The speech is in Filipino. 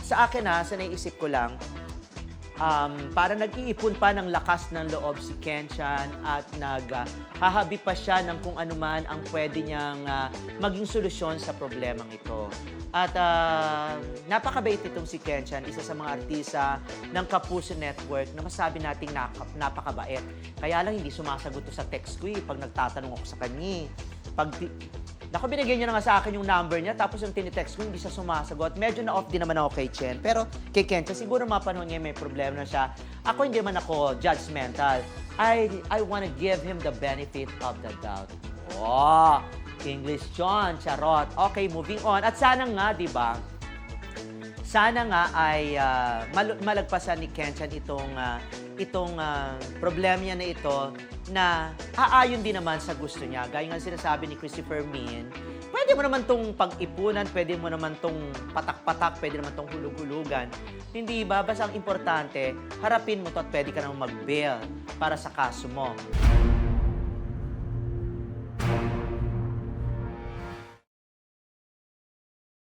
sa akin sa naiisip ko lang, para nag-iipon pa ng lakas ng loob si Kenchan at naghahabi pa siya ng kung ano man ang pwede niyang maging solusyon sa problemang ito. At napakabait itong si Kenchan, isa sa mga artista ng Kapuso Network na masabi nating napakabait. Kaya lang hindi sumasagot to sa text ko pag nagtatanong ako sa kanya. Naku, binigyan niya na nga sa akin yung number niya, tapos yung tinitext ko, hindi siya sumasagot. Medyo na-off din naman ako kay Chen. Pero kay Kenchan, siguro mapanahon niya may problema na siya. Ako, hindi man ako judgmental. I wanna give him the benefit of the doubt. Oh, English John, charot. Okay, moving on. At sana nga, di ba, sana nga ay malagpasan ni Kenchan itong problema niya na ito na aayon din naman sa gusto niya. Gaya nga sinasabi ni Christopher Min, pwede mo naman tong pag-ipunan, pwede mo naman tong patak-patak, pwede naman tong hulug-hulugan. Hindi ba? Basta ang importante, harapin mo to at pwede ka naman mag-bail para sa kaso mo.